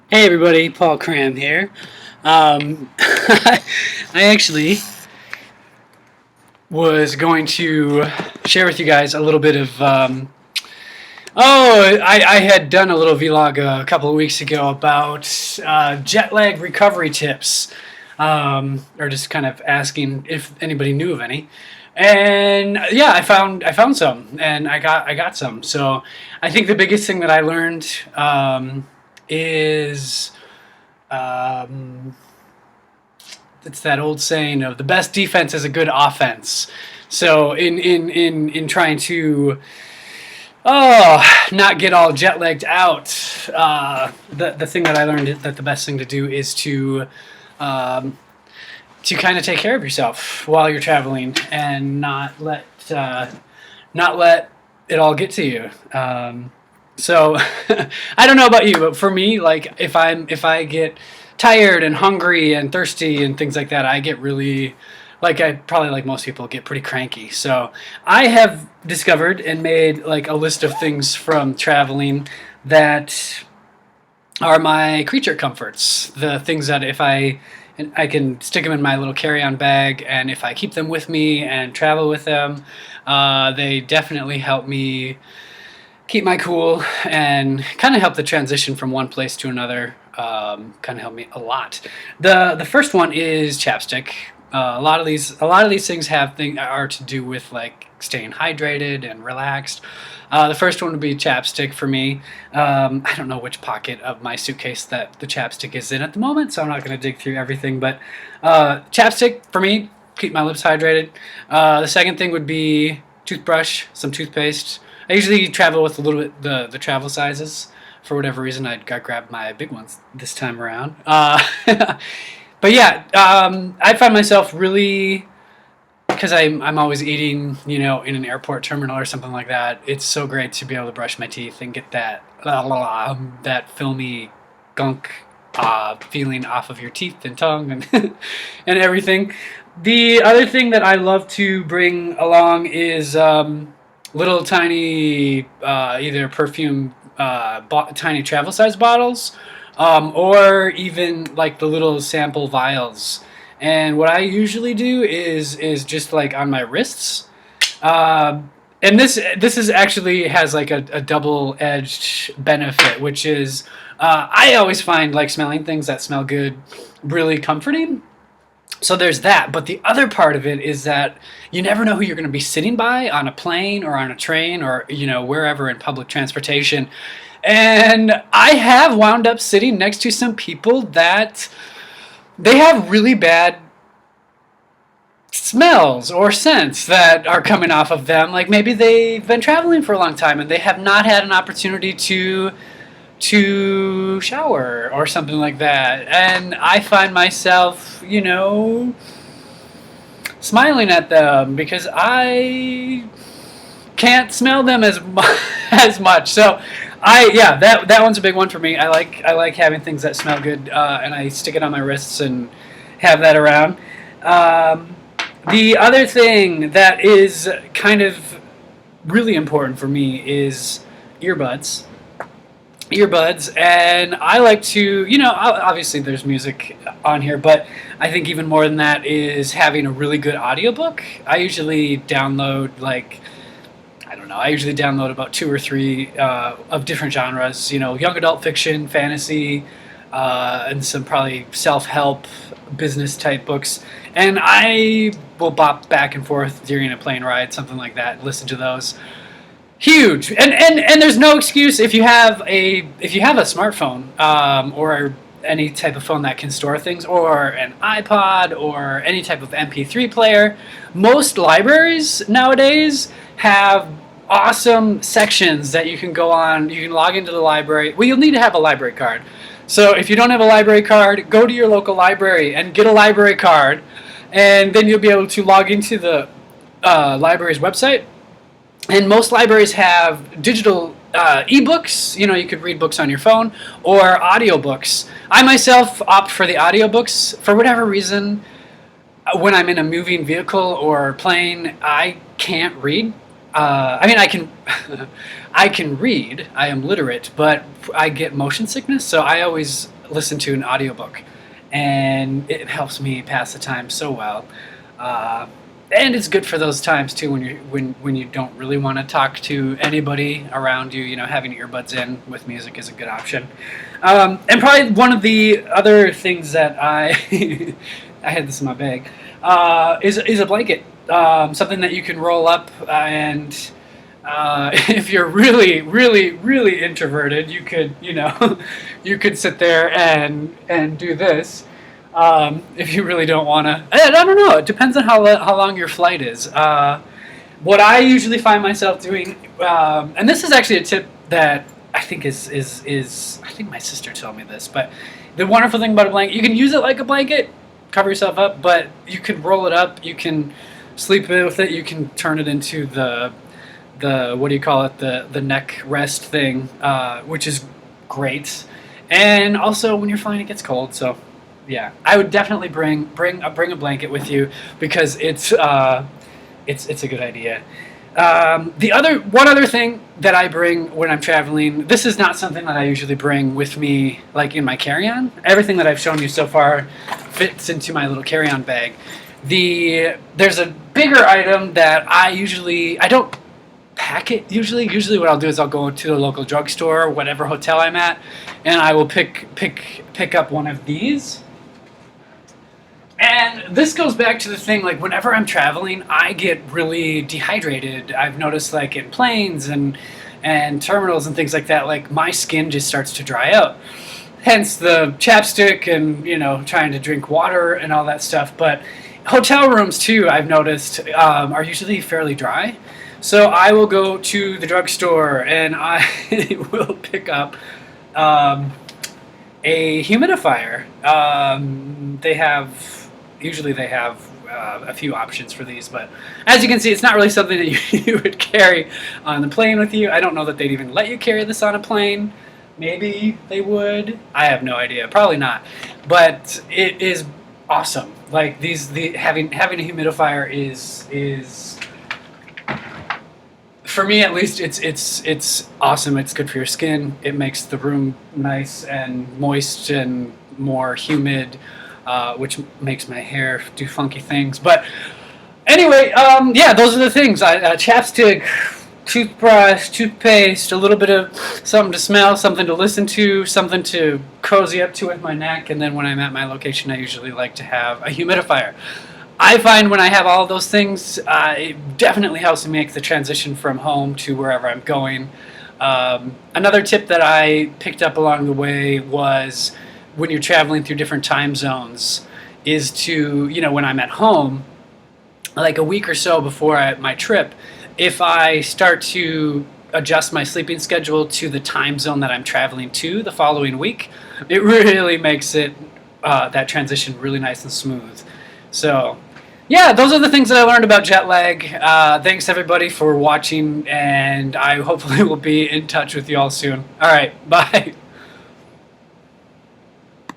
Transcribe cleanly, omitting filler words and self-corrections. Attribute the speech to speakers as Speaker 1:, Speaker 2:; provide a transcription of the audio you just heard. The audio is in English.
Speaker 1: Hey everybody, Paul Cram here. I actually was going to share with you guys a little bit of. I had done a little vlog a couple of weeks ago about jet lag recovery tips, or just kind of asking if anybody knew of any. And yeah, I found some, and I got some. So I think the biggest thing that I learned is. Um, it's that old saying of the best defense is a good offense. So in trying to not get all jet lagged out, the thing that I learned that the best thing to do is um, to kind of take care of yourself while you're traveling and not let it all get to you. So I don't know about you, but for me, like if I get tired and hungry and thirsty and things like that, I get really, like, I probably, like most people, get pretty cranky. So I have discovered and made like a list of things from traveling that are my creature comforts. The things that if I can stick them in my little carry-on bag, and if I keep them with me and travel with them, they definitely help me keep my cool and kind of help the transition from one place to another. Kind of help me a lot. The first one is Chapstick. A lot of these things are to do with like staying hydrated and relaxed. The first one would be Chapstick for me. I don't know which pocket of my suitcase that the Chapstick is in at the moment, so I'm not going to dig through everything. But Chapstick for me, keep my lips hydrated. The second thing would be toothbrush, some toothpaste. I usually travel with a little bit the travel sizes. For whatever reason, I grabbed my big ones this time around. But yeah, I find myself really, because I'm always eating, in an airport terminal or something like that. It's so great to be able to brush my teeth and get that filmy gunk feeling off of your teeth and tongue and and everything. The other thing that I love to bring along is little tiny either perfume tiny travel size bottles, or even like the little sample vials. And what I usually do is just like on my wrists. And this is actually has like a double edged benefit, which is I always find like smelling things that smell good really comforting. So there's that, but the other part of it is that you never know who you're going to be sitting by on a plane or on a train or wherever in public transportation. And I have wound up sitting next to some people that they have really bad smells or scents that are coming off of them. Like maybe they've been traveling for a long time and they have not had an opportunity to shower or something like that. And I find myself, smiling at them because I can't smell them as much. So yeah, that one's a big one for me. I like having things that smell good, and I stick it on my wrists and have that around. The other thing that is kind of really important for me is earbuds. And I like to, obviously there's music on here, but I think even more than that is having a really good audiobook. I usually download about two or three of different genres, young adult fiction, fantasy, and some probably self-help business type books. And I will bop back and forth during a plane ride, something like that, listen to those. Huge. And there's no excuse if you have a smartphone, or any type of phone that can store things, or an iPod, or any type of MP3 player. Most libraries nowadays have awesome sections that you can go on. You can log into the library. Well, you'll need to have a library card. So if you don't have a library card, go to your local library and get a library card, and then you'll be able to log into the library's website. And most libraries have digital ebooks. You could read books on your phone, or audiobooks. I myself opt for the audiobooks. For whatever reason, when I'm in a moving vehicle or plane, I can't read. I can I can read. I am literate, but I get motion sickness, so I always listen to an audiobook, and it helps me pass the time so well. Uh, and it's good for those times too when you don't really want to talk to anybody around you. You know, having earbuds in with music is a good option. And probably one of the other things that I I had this in my bag is a blanket, something that you can roll up and. If you're really introverted, you could, you could sit there and do this. If you really don't want to, I don't know. It depends on how long your flight is. What I usually find myself doing, and this is actually a tip that I think is I think my sister told me this, but the wonderful thing about a blanket, you can use it like a blanket, cover yourself up, but you can roll it up, you can sleep with it, you can turn it into the what do you call it, the neck rest thing, which is great. And also when you're flying, it gets cold, so yeah, I would definitely bring a blanket with you because it's a good idea. One other thing that I bring when I'm traveling, this is not something that I usually bring with me like in my carry-on. Everything that I've shown you so far fits into my little carry-on bag. There's a bigger item that I don't pack it usually. Usually what I'll do is I'll go to the local drugstore or whatever hotel I'm at, and I will pick up one of these. And this goes back to the thing, like whenever I'm traveling, I get really dehydrated. I've noticed like in planes and terminals and things like that, like my skin just starts to dry out. Hence the chapstick and, trying to drink water and all that stuff. But hotel rooms too, I've noticed, are usually fairly dry. So I will go to the drugstore and I will pick up a humidifier. Usually they have a few options for these, but as you can see, it's not really something that you would carry on the plane with you. I don't know that they'd even let you carry this on a plane. Maybe they would. I have no idea. Probably not. But it is awesome. Like having a humidifier is for me at least, it's awesome. It's good for your skin. It makes the room nice and moist and more humid, which makes my hair do funky things. But anyway, yeah, those are the things. Chapstick, toothbrush, toothpaste, a little bit of something to smell, something to listen to, something to cozy up to with my neck, and then when I'm at my location, I usually like to have a humidifier. I find when I have all of those things, it definitely helps me make the transition from home to wherever I'm going. Another tip that I picked up along the way was when you're traveling through different time zones is to, when I'm at home, like a week or so before my trip, if I start to adjust my sleeping schedule to the time zone that I'm traveling to the following week, it really makes that transition really nice and smooth. So, yeah, those are the things that I learned about jet lag. Thanks, everybody, for watching, and I hopefully will be in touch with you all soon. All right, bye.